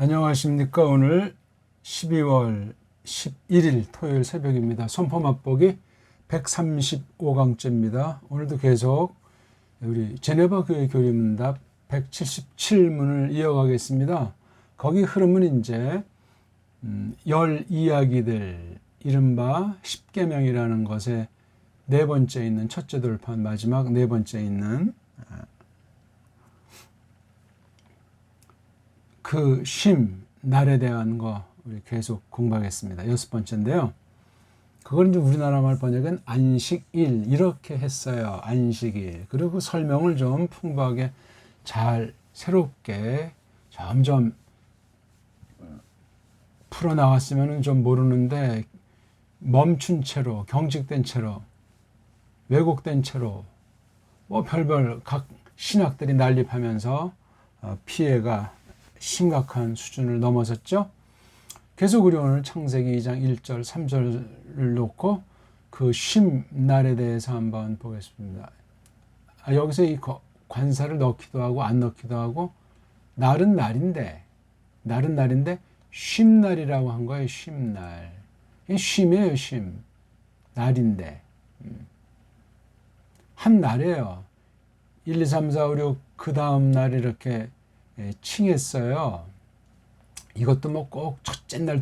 안녕하십니까. 오늘 12월 11일 토요일 새벽입니다. 선포 맛보기 135강째입니다. 오늘도 계속 우리 제네바 교회 교리문답 177문을 이어가겠습니다. 거기 흐름은 이제 열 이야기들, 이른바 십계명이라는 것에 네 번째 있는 첫째 돌판, 마지막 네 번째 있는 그 쉼, 날에 대한 거 우리 계속 공부하겠습니다. 여섯 번째인데요. 그걸 이제 우리나라 말 번역은 안식일 이렇게 했어요. 안식일. 그리고 설명을 좀 풍부하게 잘 새롭게 점점 풀어나갔으면 좀 모르는데 멈춘 채로, 경직된 채로, 왜곡된 채로 뭐 별별 각 신학들이 난립하면서 피해가 심각한 수준을 넘어섰죠. 계속 우리 오늘 창세기 2장 1절, 3절을 놓고 그 쉼날에 대해서 한번 보겠습니다. 여기서 이 관사를 넣기도 하고 안 넣기도 하고 날은 날인데 쉼날이라고 한 거예요. 쉼날. 쉼이에요. 쉼. 날인데. 한 날이에요. 1, 2, 3, 4, 5, 6 그 다음 날 이렇게 칭했어요. 이것도 뭐 꼭 첫째 날,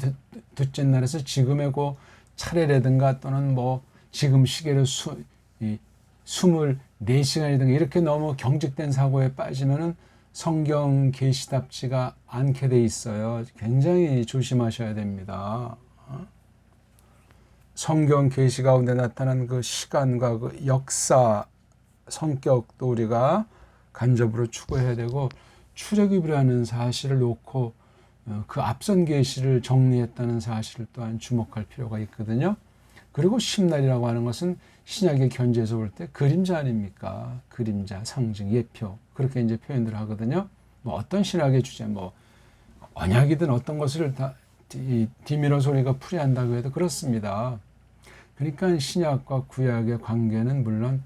둘째 날에서 지금의 그 차례라든가 또는 뭐 지금 시계로 24시간이든가 이렇게 너무 경직된 사고에 빠지면은 성경 계시답지가 않게 돼 있어요. 굉장히 조심하셔야 됩니다. 성경 계시 가운데 나타난 그 시간과 그 역사, 성격도 우리가 간접으로 추구해야 되고 출애굽이라는 사실을 놓고 그 앞선 계시를 정리했다는 사실을 또한 주목할 필요가 있거든요. 그리고 쉼날이라고 하는 것은 신약의 견지에서 볼 때 그림자 아닙니까? 그림자, 상징, 예표 그렇게 이제 표현들 하거든요. 뭐 어떤 신학의 주제, 뭐 언약이든 어떤 것을 다 디미러 소리가 풀이한다고 해도 그렇습니다. 그러니까 신약과 구약의 관계는 물론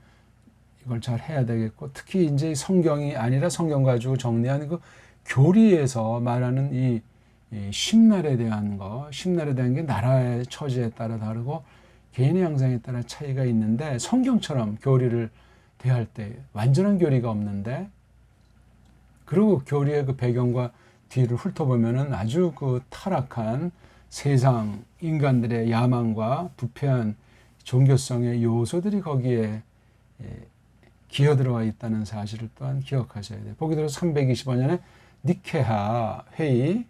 이걸 잘 해야 되겠고, 특히 이제 성경이 아니라 성경 가지고 정리한 그 교리에서 말하는 이 쉼날에 대한 거, 쉼날에 대한 게 나라의 처지에 따라 다르고 개인의 양상에 따라 차이가 있는데 성경처럼 교리를 대할 때 완전한 교리가 없는데, 그리고 교리의 그 배경과 뒤를 훑어보면은 아주 그 타락한 세상 인간들의 야망과 부패한 종교성의 요소들이 거기에 기어들어와 있다는 사실을 또한 기억하셔야 돼요. 보기 들어서 325년에 니케하 회의,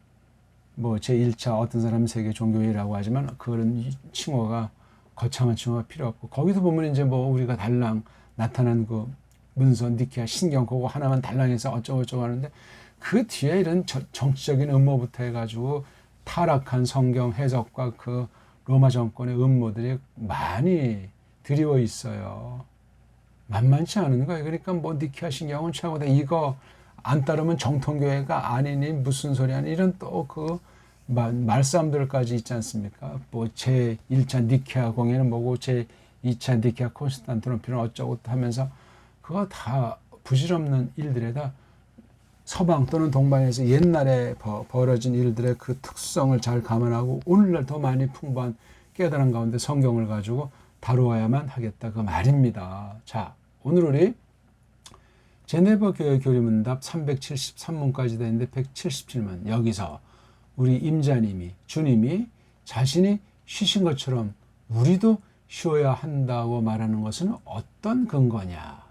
뭐 제1차 어떤 사람은 세계 종교회의라고 하지만 그런 칭호가 거창한 칭호가 필요 없고, 거기서 보면 이제 뭐 우리가 달랑 나타난 그 문서 니케하 신경 그거 하나만 달랑해서 어쩌고저쩌고 하는데 그 뒤에 이런 정치적인 음모부터 해가지고 타락한 성경 해석과 그 로마 정권의 음모들이 많이 드리워 있어요. 만만치 않은 거예요. 그러니까 뭐 니케아 신경은 최고다. 이거 안 따르면 정통교회가 아니니 무슨 소리 아니, 이런 또 그 말싸움들까지 있지 않습니까? 뭐 제1차 니케아 공예는 뭐고 제2차 니케아 콘스탄티노플은 어쩌고 하면서 그거 다 부질없는 일들에다 서방 또는 동방에서 옛날에 벌어진 일들의 그 특성을 잘 감안하고 오늘날 더 많이 풍부한 깨달음 가운데 성경을 가지고 다루어야만 하겠다 그 말입니다. 자, 오늘 우리 제네바 교회 교리문답 373문까지 되는데 177문, 여기서 우리 임자님이, 주님이 자신이 쉬신 것처럼 우리도 쉬어야 한다고 말하는 것은 어떤 근거냐?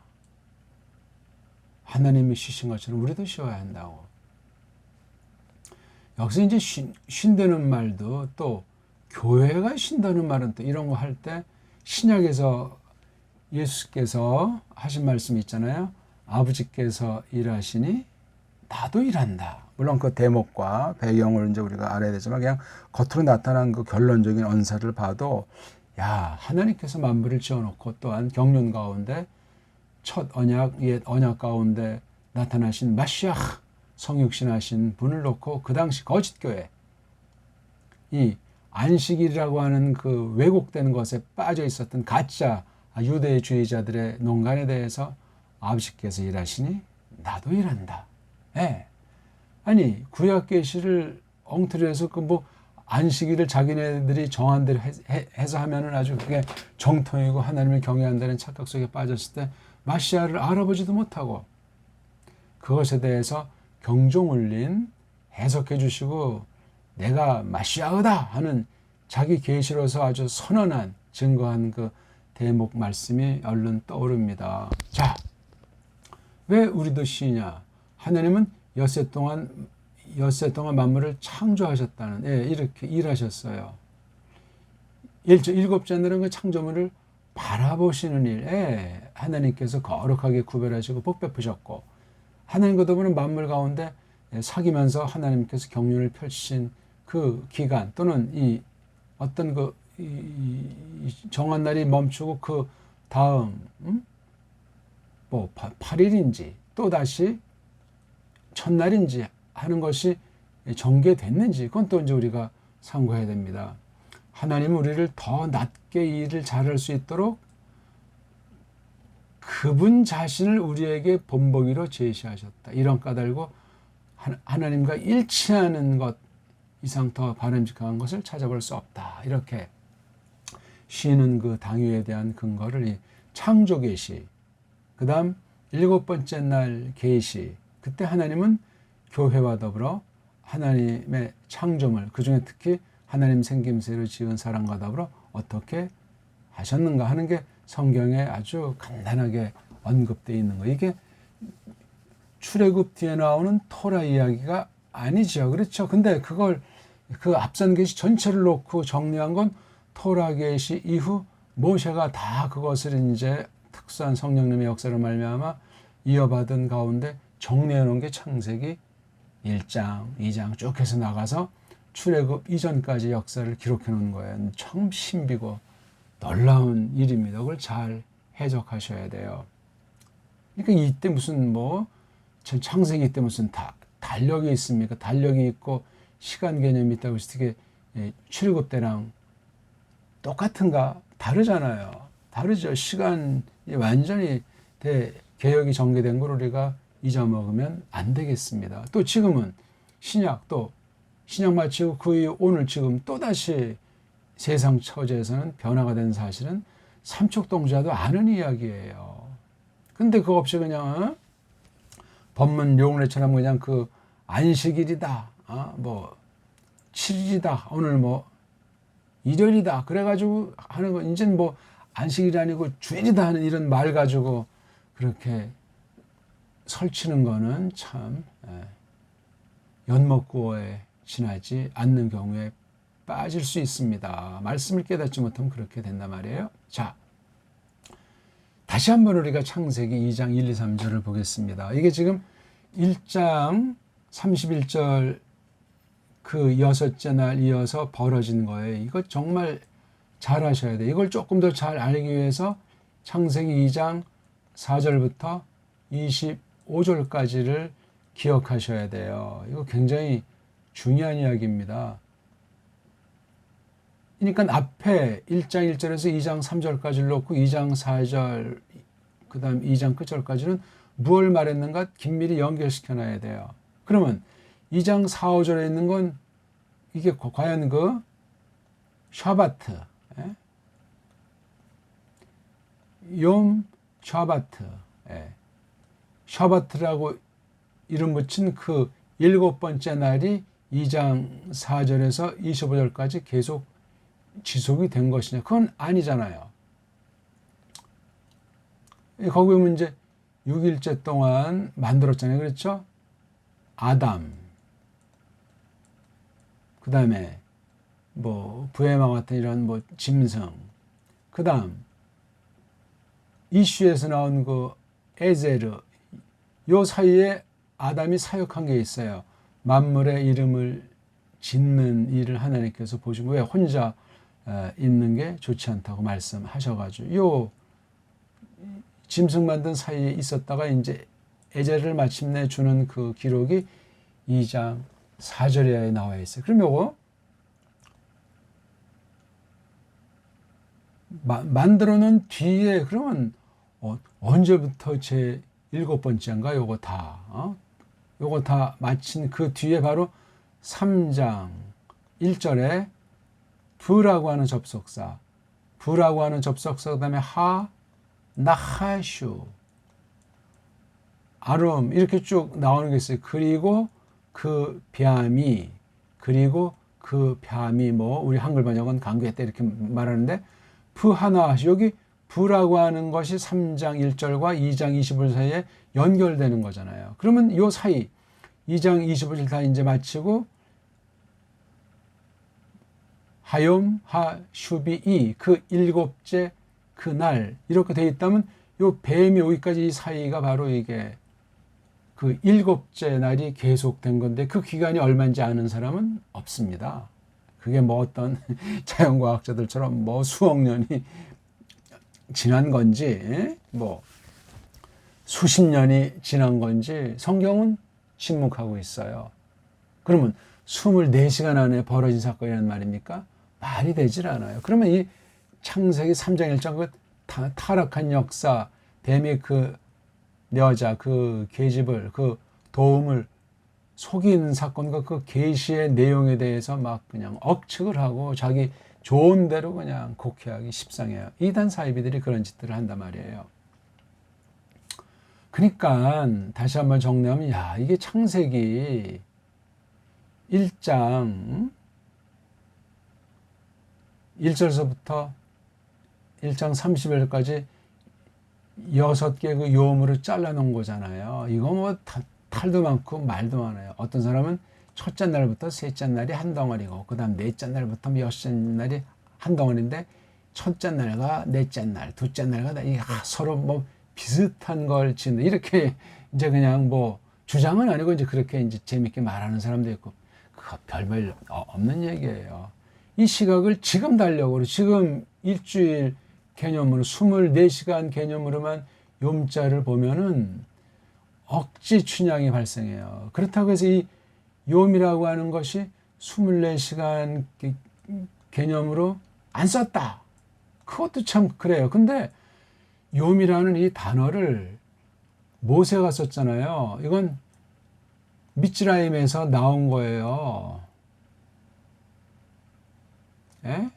하나님이 쉬신 것처럼 우리도 쉬어야 한다고. 여기서 이제 쉰다는 말도, 또 교회가 쉰다는 말은 또 이런 거 할 때 신약에서 예수께서 하신 말씀이 있잖아요. 아버지께서 일하시니 나도 일한다. 물론 그 대목과 배경을 이제 우리가 알아야 되지만 그냥 겉으로 나타난 그 결론적인 언사를 봐도, 야, 하나님께서 만물을 지어놓고 또한 경륜 가운데 첫 언약, 옛 언약 가운데 나타나신 마시아흐 성육신하신 분을 놓고 그 당시 거짓교회, 이 안식일이라고 하는 그 왜곡된 것에 빠져 있었던 가짜 유대주의자들의 농간에 대해서 아버지께서 일하시니 나도 일한다. 예. 아니 구약 계시를 엉터리해서 그 뭐 안식일을 자기네들이 정한 대로 해서 하면은 아주 그게 정통이고 하나님을 경외한다는 착각 속에 빠졌을 때 마시아를 알아보지도 못하고 그것에 대해서 경종 울린 해석해 주시고 내가 마시아이다 하는 자기 계시로서 아주 선언한 증거한 그 대목 말씀이 얼른 떠오릅니다. 자, 왜 우리도 시냐? 하나님은 엿새 동안 만물을 창조하셨다는, 이렇게 일하셨어요. 일곱째 날은 그 창조물을 바라보시는 일, 하나님께서 거룩하게 구별하시고 복 베푸셨고, 하나님과 더불어 만물 가운데 사귀면서 하나님께서 경륜을 펼치신 그 기간 또는 이 어떤 이 정한 날이 멈추고 그 다음 뭐 8일인지 또 다시 첫날인지 하는 것이 전개됐는지 그건 또 이제 우리가 상고해야 됩니다. 하나님은 우리를 더 낮게 일을 잘할 수 있도록 그분 자신을 우리에게 본보기로 제시하셨다. 이런 까닭고 하나님과 일치하는 것 이상 더 바람직한 것을 찾아볼 수 없다. 이렇게 쉬는 그 당위에 대한 근거를 이 창조 계시, 그 다음 7번째 날 계시, 그때 하나님은 교회와 더불어 하나님의 창조물, 그 중에 특히 하나님 생김새로 지은 사람과 더불어 어떻게 하셨는가 하는 게 성경에 아주 간단하게 언급되어 있는 거예요. 이게 출애굽 뒤에 나오는 토라 이야기가 아니죠. 그렇죠. 근데 그걸 그 앞선 계시 전체를 놓고 정리한 건 토라 계시 이후 모세가 다 그것을 이제 특수한 성령님의 역사로 말미암아 이어받은 가운데 정리해 놓은 게 창세기 1장, 2장 쭉 해서 나가서 출애굽 이전까지 역사를 기록해 놓은 거예요. 참 신비고 놀라운 일입니다. 그걸 잘 해석하셔야 돼요. 그러니까 이때 무슨 뭐 창세기 때 무슨 달력이 있습니까? 달력이 있고 시간 개념이 있다고 해서 어떻게 출애굽 때랑 똑같은가? 다르잖아요. 다르죠. 시간이 완전히 개혁이 전개된 걸 우리가 잊어먹으면 안 되겠습니다. 또 지금은 신약 마치고 그 이후 오늘 지금 또다시 세상 처지에서는 변화가 된 사실은 삼척동자도 아는 이야기예요. 근데 그거 없이 그냥 법문 용례처럼 그냥 그 안식일이다, 뭐 7일이다, 오늘 뭐 일요일이다 그래가지고 하는 거 이제는 뭐 안식일이 아니고 주일이다 하는 이런 말 가지고 그렇게 설치는 거는 참 연못구어에 지나지 않는 경우에 빠질 수 있습니다. 말씀을 깨닫지 못하면 그렇게 된단 말이에요. 자, 다시 한번 우리가 창세기 2장 1, 2, 3절을 보겠습니다. 이게 지금 1장 31절 그 여섯째 날 이어서 벌어진 거예요. 이거 정말 잘 하셔야 돼요. 이걸 조금 더 잘 알기 위해서 창세기 2장 4절부터 25절까지를 기억하셔야 돼요. 이거 굉장히 중요한 이야기입니다. 그러니까 앞에 1장 1절에서 2장 3절까지를 놓고 2장 4절 그 다음 2장 끝절까지는 무엇을 말했는가 긴밀히 연결시켜 놔야 돼요. 그러면 2장 4, 5절에 있는 건 이게 과연 그 샤바트, 욤 샤바트, 샤바트라고 이름 붙인 그 7번째 날이 2장 4절에서 25절까지 계속 지속이 된 것이냐? 그건 아니잖아요. 거기 보면 이제 6일째 동안 만들었잖아요. 그렇죠? 아담, 그 다음에 뭐 부에마 같은 이런 뭐 짐승, 그 다음 이슈에서 나온 그 에제르, 요 사이에 아담이 사역한 게 있어요. 만물의 이름을 짓는 일을 하나님께서 보시고 왜 혼자 있는 게 좋지 않다고 말씀하셔가지고 요 짐승 만든 사이에 있었다가 이제 에제를 마침내 주는 그 기록이 2장 4절에 나와 있어요. 그럼 요거 만들어 놓은 뒤에 그러면 언제부터 제 7번째인가 요거 다 요거 다 마친 그 뒤에 바로 3장 1절에 브라고 하는 접속사, 브라고 하는 접속사, 그 다음에 나하슈, 아름, 이렇게 쭉 나오는 게 있어요. 그리고 그 뱀이, 그리고 그 뱀이 뭐 우리 한글 번역은 강구했다 이렇게 말하는데, 하나, 여기 브라고 하는 것이 3장 1절과 2장 25절 사이에 연결되는 거잖아요. 그러면 요 사이 2장 25절 다 이제 마치고 하욤 하슈비이, 그 일곱째 그날, 이렇게 돼 있다면 요 뱀이 오기까지 이 사이가 바로 이게 그 일곱째 날이 계속된 건데, 그 기간이 얼마인지 아는 사람은 없습니다. 그게 뭐 어떤 자연과학자들처럼 뭐 수억 년이 지난 건지 뭐 수십 년이 지난 건지 성경은 침묵하고 있어요. 그러면 24시간 안에 벌어진 사건이란 말입니까? 말이 되질 않아요. 그러면 이 창세기 3장 1장 그 타락한 역사, 뱀이 그 여자, 그 계집을, 그 도움을 속인 사건과 그 계시의 내용에 대해서 막 그냥 억측을 하고 자기 좋은 대로 그냥 곡해하기 십상해요. 이단 사이비들이 그런 짓들을 한단 말이에요. 그러니까 다시 한번 정리하면, 야, 이게 창세기 1장 1절서부터 1장 30절까지 6개 그 요음으로 잘라놓은 거잖아요. 이거 뭐 탈도 많고 말도 많아요. 어떤 사람은 첫째 날부터 셋째 날이 한 덩어리고, 그 다음 넷째 날부터 여섯째 날이 한 덩어리인데, 첫째 날과 넷째 날, 둘째 날과 서로 뭐 비슷한 걸 짓는, 이렇게 이제 그냥 뭐 주장은 아니고 이제 그렇게 이제 재밌게 말하는 사람도 있고, 그거 별별 없는 얘기예요. 이 시각을 지금 달력으로, 지금 일주일 개념으로 24시간 개념으로만 욤자를 보면은 억지 춘향이 발생해요. 그렇다고 해서 이 욤이라고 하는 것이 24시간 개념으로 안 썼다, 그것도 참 그래요. 근데 욤이라는 이 단어를 모세가 썼잖아요. 이건 미츠라임에서 나온 거예요. 예?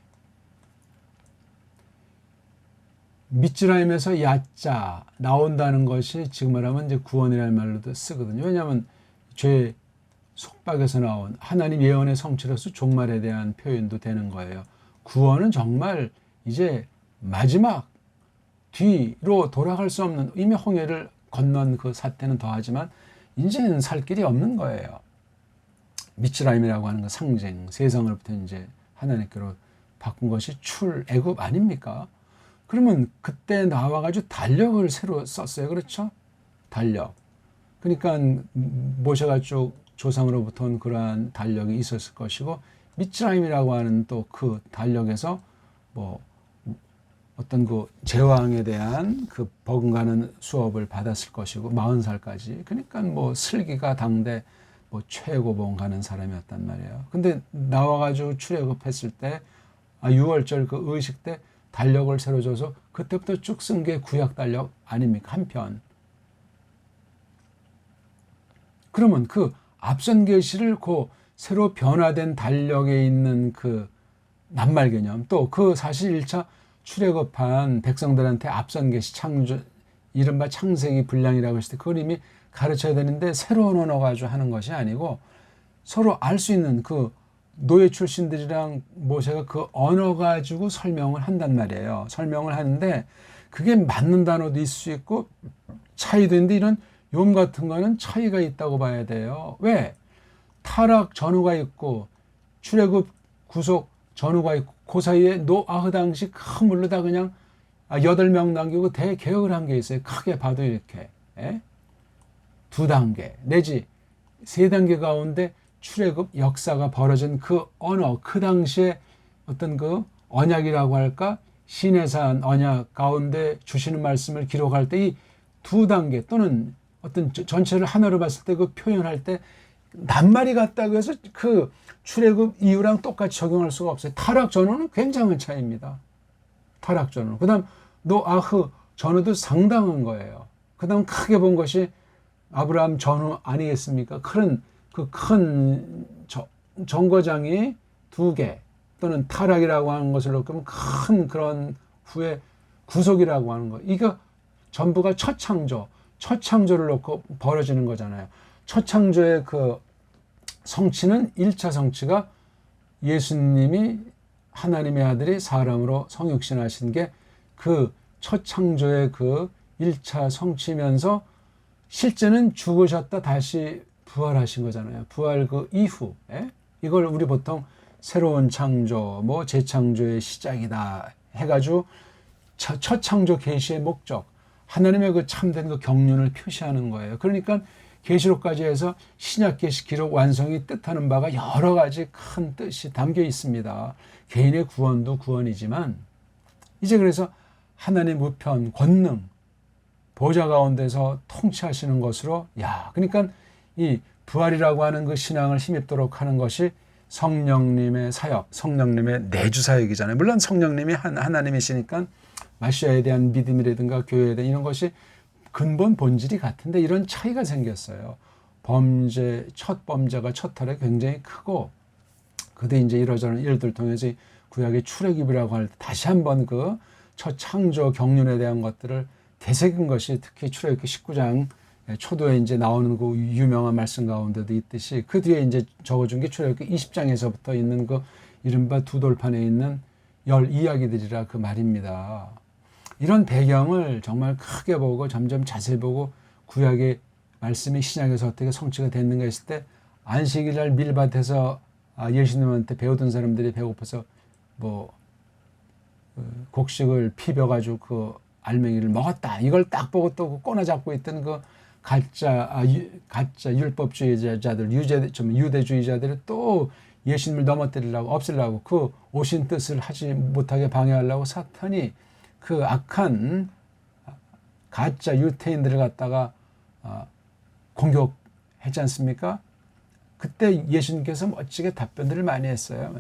미츠라임에서 야자 나온다는 것이 지금 말하면 이제 구원이라는 말로도 쓰거든요. 왜냐하면 죄 속박에서 나온 하나님 예언의 성취로서 종말에 대한 표현도 되는 거예요. 구원은 정말 이제 마지막 뒤로 돌아갈 수 없는, 이미 홍해를 건넌 그 사태는 더하지만 이제는 살 길이 없는 거예요. 미츠라임이라고 하는 거 상징, 세상으로부터 이제 하나님께로 바꾼 것이 출애굽 아닙니까? 그러면 그때 나와가지고 달력을 새로 썼어요. 그렇죠? 달력. 그러니까 모세가 쭉 조상으로부터 온 그러한 달력이 있었을 것이고, 미츠라임이라고 하는 또 그 달력에서 뭐 어떤 그 제왕에 대한 그 버금가는 수업을 받았을 것이고, 40살까지. 그러니까 뭐 슬기가 당대 뭐 최고봉 가는 사람이었단 말이에요. 근데 나와가지고 출애굽했을 때, 6월절 그 의식 때 달력을 새로 줘서 그때부터 쭉 쓴 게 구약 달력 아닙니까? 한 편. 그러면 그 앞선 계시를 그 새로 변화된 달력에 있는 그 낱말 개념, 또 그 사실 1차 출애굽한 백성들한테 앞선 계시 창조, 이른바 창세기 분량이라고 했을 때 그걸 이미 가르쳐야 되는데, 새로운 언어 가지고 하는 것이 아니고 서로 알 수 있는 그 노예 출신들이랑 모세가 그 언어 가지고 설명을 한단 말이에요. 설명을 하는데 그게 맞는 단어도 있을 수 있고 차이도 있는데, 이런 욤 같은 거는 차이가 있다고 봐야 돼요. 왜? 타락 전후가 있고 출애굽 구속 전후가 있고, 그 사이에 노아흐 당시 큰 물로 다 그냥 8명 남기고 대개혁을 한 게 있어요. 크게 봐도 이렇게 2단계 내지 3단계 가운데 출애굽 역사가 벌어진 그 언어, 그 당시에 어떤 그 언약이라고 할까, 시내산 언약 가운데 주시는 말씀을 기록할 때 이 2단계 또는 어떤 전체를 하나로 봤을 때 그 표현할 때 낱말이 같다고 해서 그 출애굽 이후랑 똑같이 적용할 수가 없어요. 타락 전후는 굉장한 차이입니다. 타락 전후. 그 다음 노아흐 전후도 상당한 거예요. 그 다음 크게 본 것이 아브라함 전후 아니겠습니까? 그 큰 정거장이 두 개 또는 타락이라고 하는 것을 놓고 큰 그런 후에 구속이라고 하는 거. 이거 전부가 첫 창조를 놓고 벌어지는 거잖아요. 첫 창조의 그 성취는 1차 성취가 예수님이 하나님의 아들이 사람으로 성육신하신 게 그 첫 창조의 그 1차 성취면서 실제는 죽으셨다 다시 부활하신 거잖아요. 부활 그 이후에 이걸 우리 보통 새로운 창조, 뭐 재창조의 시작이다 해가지고 첫 창조 계시의 목적, 하나님의 그 참된 그 경륜을 표시하는 거예요. 그러니까 계시록까지 해서 신약 계시 기록 완성이 뜻하는 바가 여러 가지 큰 뜻이 담겨 있습니다. 개인의 구원도 구원이지만 이제 그래서 하나님 우편 권능 보좌 가운데서 통치하시는 것으로 그러니까 이 부활이라고 하는 그 신앙을 힘입도록 하는 것이 성령님의 사역, 성령님의 내주 사역이잖아요. 물론 성령님이 하나님이시니까 마시아에 대한 믿음이라든가 교회에 대한 이런 것이 근본 본질이 같은데 이런 차이가 생겼어요. 첫 범죄가 첫 탈에 굉장히 크고 그때 이제 이러저런 일들 통해서 구약의 출애굽이라고 할 때 다시 한번 그 첫 창조 경륜에 대한 것들을 되새긴 것이 특히 출애굽기 19장 초도에 이제 나오는 그 유명한 말씀 가운데도 있듯이 그 뒤에 이제 적어준 게 출애굽기 20장에서부터 있는 그 이른바 두 돌판에 있는 열 이야기들이라 그 말입니다. 이런 배경을 정말 크게 보고 점점 자세히 보고 구약의 말씀이 신약에서 어떻게 성취가 됐는가 했을 때 안식일날 밀밭에서 예수님한테 배우던 사람들이 배고파서 뭐 곡식을 피벼가지고 그 알맹이를 먹었다. 이걸 딱 보고 또 꼬나 잡고 있던 그 가짜 율법주의자들, 유대주의자들이 또 예수님을 넘어뜨리려고 없애려고 그 오신 뜻을 하지 못하게 방해하려고 사탄이 그 악한 가짜 유태인들을 갖다가 공격했지 않습니까? 그때 예수님께서 멋지게 답변들을 많이 했어요.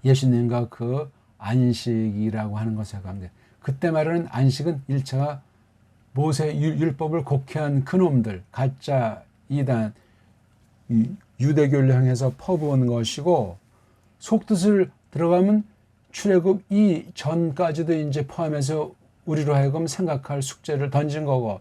예수님과 그 안식이라고 하는 것에 관계. 그때 말하는 안식은 1차가 모세 율법을 곡해한 그놈들, 가짜 이단, 유대교를 향해서 퍼부은 것이고 속뜻을 들어가면 출애굽 이전까지도 이제 포함해서 우리로 하여금 생각할 숙제를 던진 거고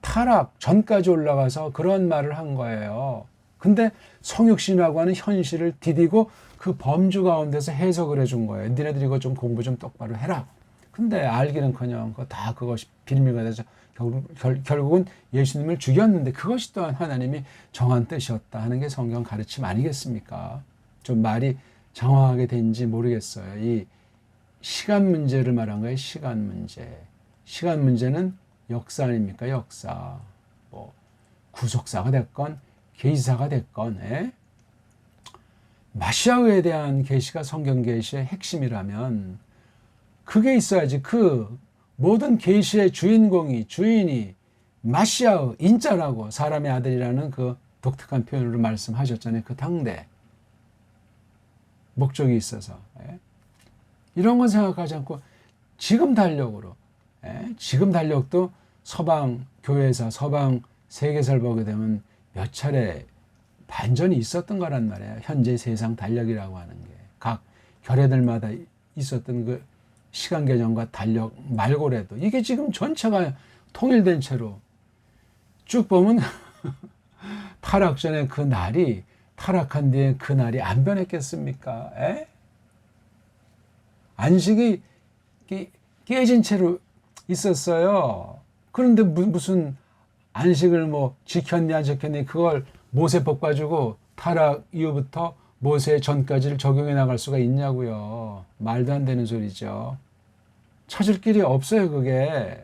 타락 전까지 올라가서 그런 말을 한 거예요. 근데 성육신이라고 하는 현실을 디디고 그 범주 가운데서 해석을 해준 거예요. 니네들 이거 좀 공부 좀 똑바로 해라. 근데 알기는커녕 다 그것이 빌미가 돼서 결국은 예수님을 죽였는데 그것이 또한 하나님이 정한 뜻이었다 하는 게 성경 가르침 아니겠습니까? 좀 말이 장황하게 된지 모르겠어요. 이 시간 문제를 말한 거예요. 시간 문제. 시간 문제는 역사 아닙니까? 역사. 뭐 구속사가 됐건 계시사가 됐건 마시아에 대한 계시가 성경 계시의 핵심이라면 그게 있어야지. 그 모든 계시의 주인이 마시아의 인자라고 사람의 아들이라는 그 독특한 표현으로 말씀하셨잖아요. 그 당대 목적이 있어서 이런 건 생각하지 않고 지금 달력으로 지금 달력도 서방 교회에서 서방 세계사를 보게 되면 몇 차례 반전이 있었던 거란 말이에요. 현재 세상 달력이라고 하는 게 각 결례들마다 있었던 그 시간 개념과 달력 말고라도 이게 지금 전체가 통일된 채로 쭉 보면 타락 전에 그 날이 타락한 뒤에 그 날이 안 변했겠습니까? 안식이 깨진 채로 있었어요. 그런데 무슨 안식을 뭐 지켰니 안 지켰니 그걸 모세법 가지고 타락 이후부터 모세 전까지를 적용해 나갈 수가 있냐고요. 말도 안 되는 소리죠. 찾을 길이 없어요, 그게.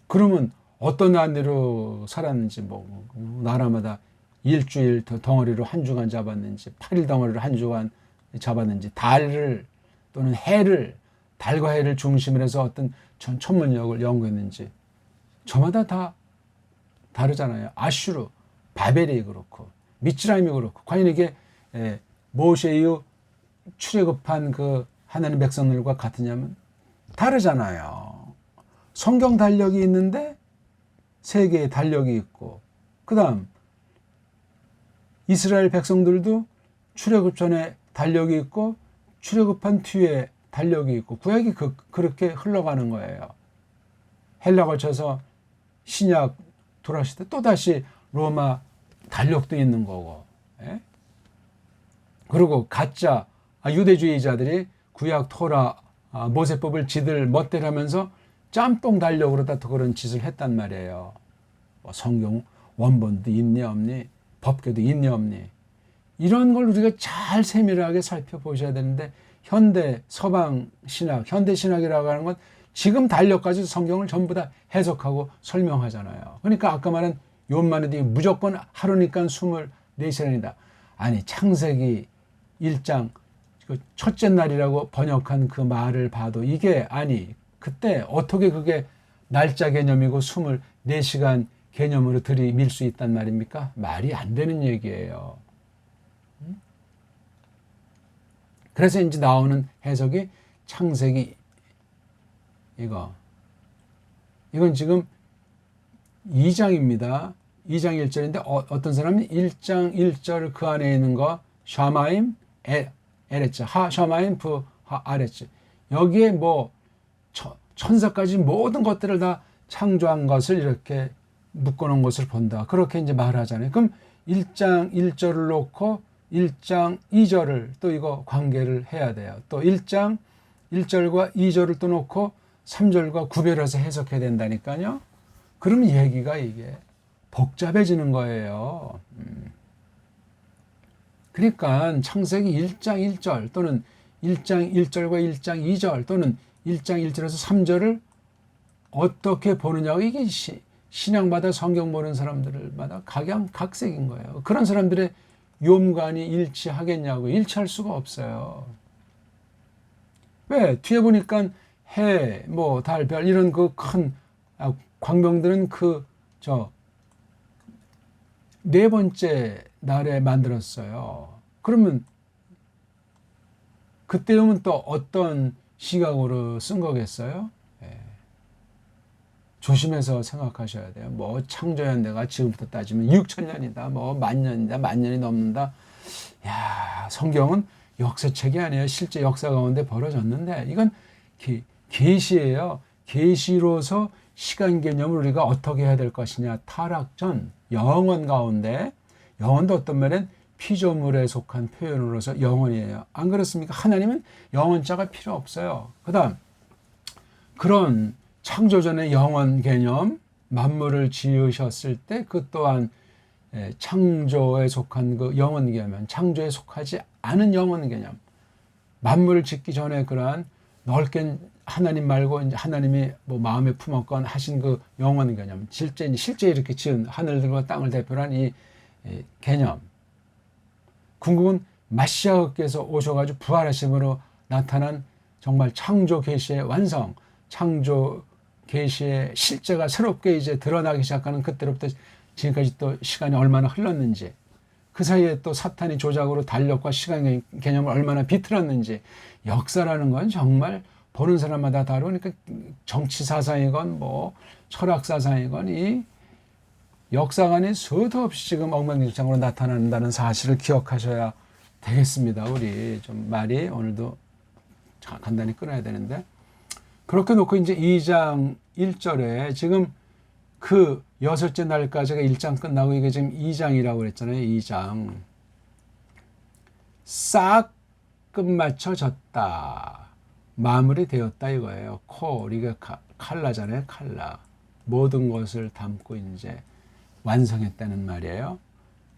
그러면 어떤 난리로 살았는지, 뭐, 나라마다 일주일 덩어리로 한 주간 잡았는지, 8일 덩어리로 한 주간 잡았는지, 달을 또는 해를, 달과 해를 중심으로 해서 어떤 천문력을 연구했는지, 저마다 다 다르잖아요. 아슈르, 바벨이 그렇고, 미츠라임이 그렇고, 과연 이게 모세 이후 출애굽한 그 하나님 백성들과 같으냐면 다르잖아요. 성경 달력이 있는데 세 개의 달력이 있고, 그 다음 이스라엘 백성들도 출애굽 전에 달력이 있고 출애굽한 뒤에 달력이 있고, 구약이 그렇게 흘러가는 거예요. 헬라 거쳐서 신약 돌아오실 때 또다시 로마 달력도 있는 거고. 예? 그리고 가짜 유대주의자들이 구약 토라 모세법을 지들 멋대로 하면서 짬뽕 달력으로 다 그런 짓을 했단 말이에요. 뭐 성경 원본도 있니 없니, 법궤도 있니 없니, 이런 걸 우리가 잘 세밀하게 살펴보셔야 되는데, 현대 서방 신학, 현대 신학이라고 하는 건 지금 달력까지 성경을 전부 다 해석하고 설명하잖아요. 그러니까 아까 말한 요한만해도 무조건 하루니까 24시간이다. 아니, 창세기 1장 그 첫째 날이라고 번역한 그 말을 봐도 이게, 아니 그때 어떻게 그게 날짜 개념이고 24시간 개념으로 들이밀 수 있단 말입니까? 말이 안 되는 얘기예요. 그래서 이제 나오는 해석이 창세기 이건 지금 2장입니다. 2장 1절인데 어떤 사람은 1장 1절 그 안에 있는 거 샤마임 에레츠 하 샤마임 부 하 아레츠, 여기에 뭐 천사까지 모든 것들을 다 창조한 것을 이렇게 묶어놓은 것을 본다, 그렇게 이제 말하잖아요. 그럼 1장 1절을 놓고 1장 2절을 또 이거 관계를 해야 돼요. 또 1장 1절과 2절을 또 놓고 3절과 구별해서 해석해야 된다니까요. 그러면 얘기가 이게 복잡해지는 거예요. 그러니까 창세기 1장 1절 또는 1장 1절과 1장 2절 또는 1장 1절에서 3절을 어떻게 보느냐고, 이게 신앙마다 성경 보는 사람들마다 각양각색인 거예요. 그런 사람들의 요음관이 일치하겠냐고, 일치할 수가 없어요. 왜? 뒤에 보니까 해, 뭐 달, 별 이런 그 큰 광명들은 네 번째 날에 만들었어요. 그러면 그때면 또 어떤 시각으로 쓴 거겠어요? 예. 조심해서 생각하셔야 돼요. 뭐 창조연대가 지금부터 따지면 6천년이다, 뭐 만년이다, 만년이 넘는다. 야, 성경은 역사책이 아니에요. 실제 역사 가운데 벌어졌는데 이건 계시예요. 계시로서 시간 개념을 우리가 어떻게 해야 될 것이냐. 타락전, 영원 가운데, 영원도 어떤 면엔 피조물에 속한 표현으로서 영원이에요. 안 그렇습니까? 하나님은 영원자가 필요 없어요. 그 다음 그런 창조전의 영원 개념, 만물을 지으셨을 때 그 또한 창조에 속한 그 영원 개념, 창조에 속하지 않은 영원 개념, 만물을 짓기 전에 그러한 넓게 하나님 말고 이제 하나님이 뭐 마음에 품었건 하신 그 영원 개념, 실제 이렇게 지은 하늘들과 땅을 대표로 한 이 개념. 궁극은 마시아께서 오셔가지고 부활하심으로 나타난 정말 창조 계시의 완성, 창조 계시의 실제가 새롭게 이제 드러나기 시작하는 그때로부터 지금까지 또 시간이 얼마나 흘렀는지, 그 사이에 또 사탄이 조작으로 달력과 시간 개념을 얼마나 비틀었는지. 역사라는 건 정말 보는 사람마다 다르니까 정치 사상이건 뭐 철학 사상이건 이 역사관이 수도 없이 지금 엉망진창으로 나타난다는 사실을 기억하셔야 되겠습니다. 우리 좀 말이 오늘도 간단히 끊어야 되는데, 그렇게 놓고 이제 2장 1절에 지금 그 여섯째 날까지가 1장 끝나고 이게 지금 2장이라고 그랬잖아요. 2장 싹 끝마쳐졌다, 마무리되었다 이거예요. 이게 칼라잖아요. 칼라, 모든 것을 담고 이제 완성했다는 말이에요.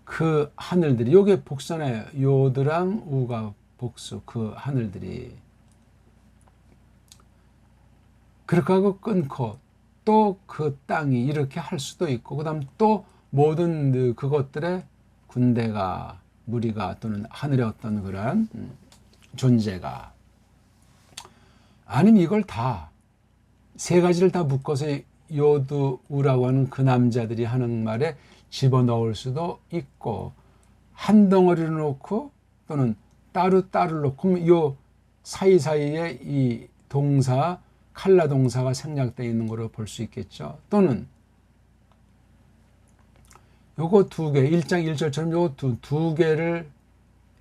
그 하늘들이, 요게 복선이에요. 요드랑 우가 복수, 그 하늘들이. 그렇게 하고 끊고 또 그 땅이 이렇게 할 수도 있고, 그 다음 또 모든 그것들의 군대가, 무리가 또는 하늘의 어떤 그런 존재가, 아니면 이걸 다 세 가지를 다 묶어서 요드우라고 하는 그 남자들이 하는 말에 집어넣을 수도 있고, 한 덩어리를 놓고 또는 따로따로 놓고 요 사이사이에 이 동사, 칼라 동사가 생략되어 있는 거로 볼 수 있겠죠. 또는 요거 두 개, 1장 1절처럼 요거 두 개를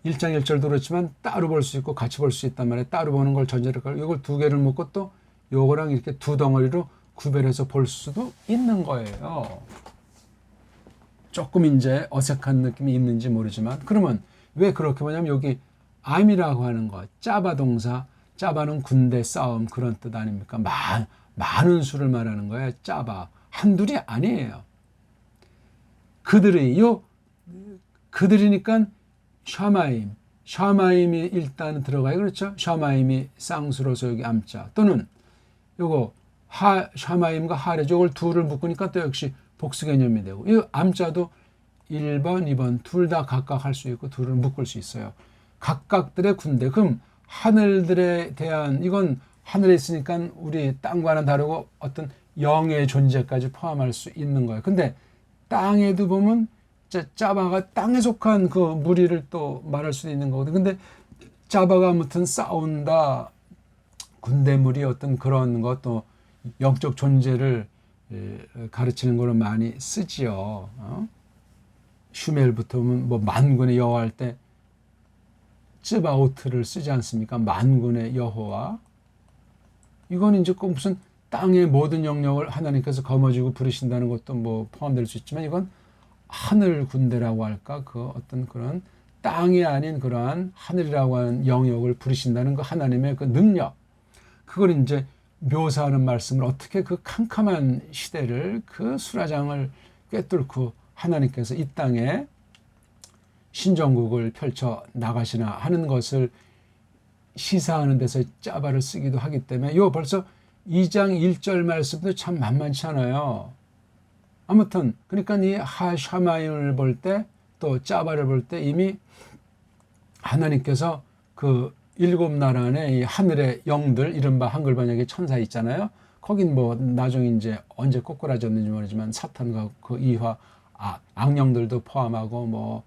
1장 1절도 그렇지만 따로 볼 수 있고 같이 볼 수 있단 말이에요. 따로 보는 걸 전제로 하고 이걸 두 개를 묶고 또 요거랑 이렇게 두 덩어리로 구별해서 볼 수도 있는 거예요. 조금 이제 어색한 느낌이 있는지 모르지만 그러면 왜 그렇게 보냐면 여기 암이라고 하는 거 짜바 동사 짜바는 군대 싸움 그런 뜻 아닙니까? 많은 수를 말하는 거예요. 짜바 한둘이 아니에요. 그들이니까 샤마임이 일단 들어가요. 그렇죠? 샤마임이 쌍수로서 여기 암자 또는 요거 샤마임과 하레죠. 이걸 둘을 묶으니까 또 역시 복수 개념이 되고 이 암자도 1번, 2번 둘 다 각각 할 수 있고 둘을 묶을 수 있어요. 각각들의 군대. 그럼 하늘들에 대한 이건 하늘에 있으니까 우리 땅과는 다르고 어떤 영의 존재까지 포함할 수 있는 거예요. 근데 땅에도 보면 짜바가 땅에 속한 그 무리를 또 말할 수도 있는 거거든요. 근데 짜바가 아무튼 싸운다, 군대무리 어떤 그런 것도 영적 존재를 가르치는 거로 많이 쓰지요. 슈멜부터 뭐 만군의 여호와 할 때 쯔바오트를 쓰지 않습니까? 만군의 여호와. 이건 이제 꼭 무슨 땅의 모든 영역을 하나님께서 거머쥐고 부르신다는 것도 뭐 포함될 수 있지만 이건 하늘 군대라고 할까? 그 어떤 그런 땅이 아닌 그러한 하늘이라고 하는 영역을 부르신다는 그 하나님의 그 능력. 그걸 이제 묘사하는 말씀을 어떻게 그 캄캄한 시대를 그 수라장을 꿰뚫고 하나님께서 이 땅에 신정국을 펼쳐 나가시나 하는 것을 시사하는 데서 짜바를 쓰기도 하기 때문에 요 벌써 2장 1절 말씀도 참 만만치 않아요. 아무튼 그러니까 이 하샤마임을 볼 때 또 짜바를 볼 때 이미 하나님께서 그 7나라 안에 이 하늘의 영들 이른바 한글 번역에 천사 있잖아요. 거긴 뭐 나중에 이제 언제 꼬꾸라졌는지 모르지만 사탄과 그 이화 악령들도 포함하고 뭐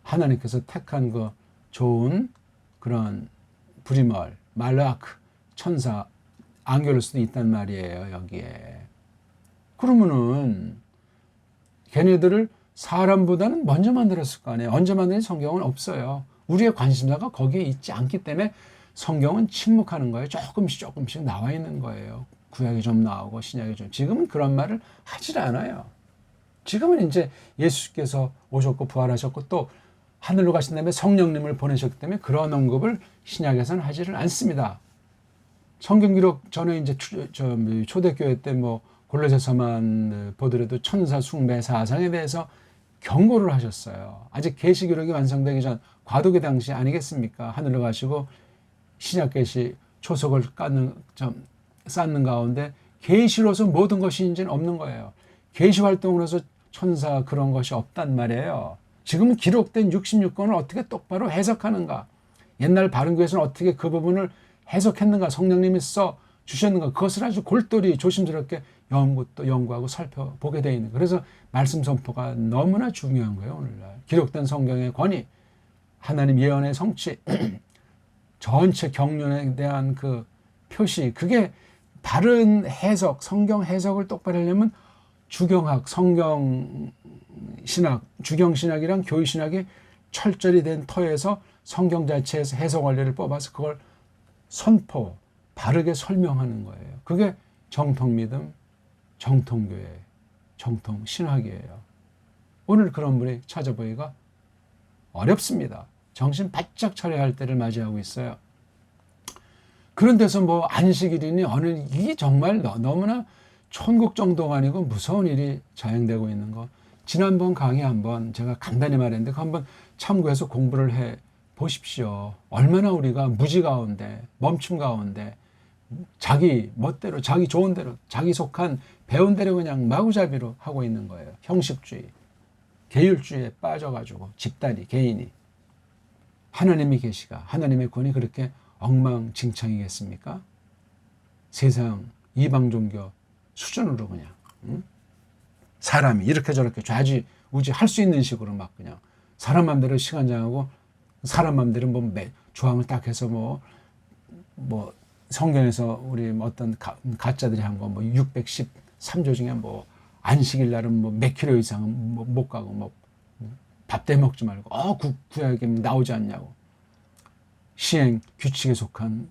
하나님께서 택한 그 좋은 그런 브리멀, 말라크, 천사, 앙겔일 수도 있단 말이에요. 여기에. 그러면은 걔네들을 사람보다는 먼저 만들었을 거 아니에요. 언제 만든 성경은 없어요. 우리의 관심사가 거기에 있지 않기 때문에 성경은 침묵하는 거예요. 조금씩 나와 있는 거예요. 구약이 좀 나오고 신약이 좀. 지금은 그런 말을 하질 않아요. 지금은 이제 예수께서 오셨고 부활하셨고 또 하늘로 가신 다음에 성령님을 보내셨기 때문에 그런 언급을 신약에서는 하지를 않습니다. 성경 기록 전에 이제 초대교회 때 뭐 골로새서만 보더라도 천사 숭배 사상에 대해서 경고를 하셨어요. 아직 계시 기록이 완성되기 전 과도기 당시 아니겠습니까? 하늘로 가시고 신약 계시 초석을 쌓는 가운데 계시로서 모든 것이 이제는 없는 거예요. 계시 활동으로서 천사 그런 것이 없단 말이에요. 지금은 기록된 66권을 어떻게 똑바로 해석하는가? 옛날 바른교회에서는 어떻게 그 부분을 해석했는가? 성령님이 써 주셨는가? 그것을 아주 골똘히 조심스럽게 연구하고 살펴보게 되어 있는 거예요. 그래서 말씀 선포가 너무나 중요한 거예요. 오늘날 기록된 성경의 권위, 하나님 예언의 성취, 전체 경륜에 대한 그 표시, 그게 바른 해석, 성경 해석을 똑바로 하려면 주경학, 성경 신학, 주경신학이랑 교회신학이 철저히 된 터에서 성경 자체에서 해석 원리를 뽑아서 그걸 선포, 바르게 설명하는 거예요. 그게 정통믿음, 정통교회, 정통신학이에요. 오늘 그런 분이 찾아보기가 어렵습니다. 정신 바짝 차려야 할 때를 맞이하고 있어요. 그런 데서 뭐 안식일이니 어느 이게 정말 너무나 천국 정도가 아니고 무서운 일이 자행되고 있는 거. 지난번 강의 한번 제가 간단히 말했는데 한번 참고해서 공부를 해 보십시오. 얼마나 우리가 무지 가운데 멈춤 가운데 자기 멋대로 자기 좋은 대로 자기 속한 배운 대로 그냥 마구잡이로 하고 있는 거예요. 형식주의, 계율주의에 빠져가지고 집단이 개인이 하나님의 계시가 하나님의 권이 그렇게 엉망진창이겠습니까? 세상 이방 종교 수준으로 그냥 사람이 이렇게 저렇게 좌지우지 할 수 있는 식으로 막 그냥 사람 맘대로 시간 정하고 사람 맘대로 뭐 조항을 딱 해서 뭐 성경에서 우리 어떤 가짜들이 한 거 뭐 613조 중에 뭐 안식일 날은 뭐 몇 킬로 이상은 못 가고 뭐 밥 대 먹지 말고 구약에 나오지 않냐고. 시행 규칙에 속한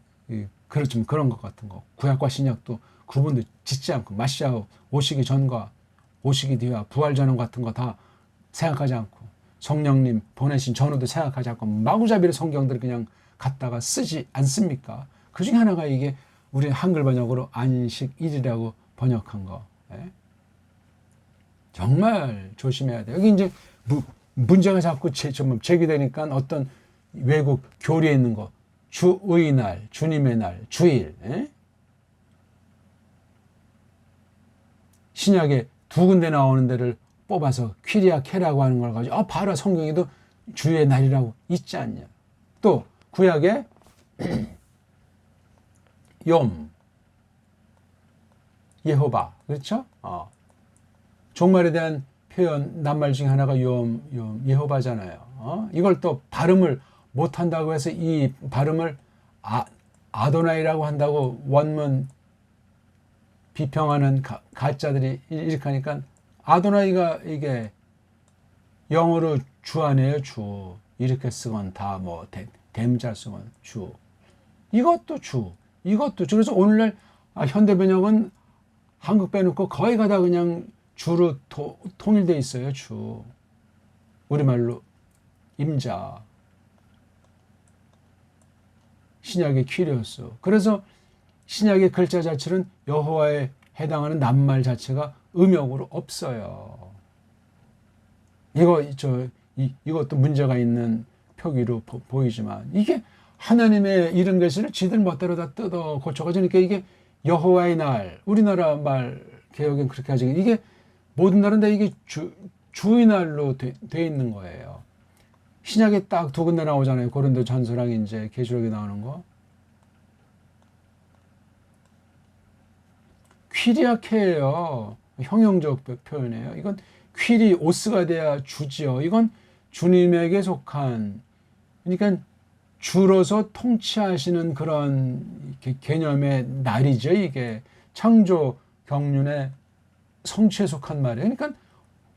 그렇지만 그런 것 같은 거. 구약과 신약도 구분도 짓지 않고 마시아 오시기 전과 오시기 뒤와 부활 전환 같은 거 다 생각하지 않고 성령님 보내신 전후도 생각하지 않고 마구잡이로 성경들을 그냥 갖다가 쓰지 않습니까? 그 중에 하나가 이게 우리 한글 번역으로 안식일이라고 번역한 거. 정말 조심해야 돼요. 여기 이제 문제가 자꾸 제기되니까 어떤 외국 교리에 있는 거, 주의 날, 주님의 날, 주일. 신약에 두 군데 나오는 데를 뽑아서 퀴리아케라고 하는 걸 가지고 바로 성경에도 주의 날이라고 있지 않냐. 또 구약에 욤, 예호바, 그렇죠? 종말에 대한 표현 낱말 중에 하나가 욤, 예호바잖아요. 이걸 또 발음을 못한다고 해서 이 발음을 아도나이라고 한다고 원문 비평하는 가짜들이 이렇게 하니까 아도나이가 이게 영어로 주 아니에요, 주. 이렇게 쓰건 다 뭐 대문자 쓰건 주. 이것도 주. 이것도 주. 그래서 오늘날 현대 번역은 한국 빼놓고 거의 가다 그냥 주로 통일돼 있어요, 주. 우리말로 임자. 신약의 퀴리오스. 그래서 신약의 글자 자체는 여호와에 해당하는 낱말 자체가 음역으로 없어요. 이것도 문제가 있는 표기로 보이지만 이게 하나님의 이런 것을 지들 멋대로 다 뜯어 고쳐가지고 그러니까 이게 여호와의 날, 우리나라 말 개혁은 그렇게 하지. 이게 모든 날은 다 이게 주의 날로 돼 있는 거예요. 신약에 딱 두 군데 나오잖아요. 고린도 전서랑 이제 계시록에 나오는 거. 퀴리아케예요. 형용적 표현이에요. 이건 퀴리오스가 돼야 주지요. 이건 주님에게 속한, 그러니까 주로서 통치하시는 그런 개념의 날이죠. 이게 창조 경륜의 성취에 속한 말이에요. 그러니까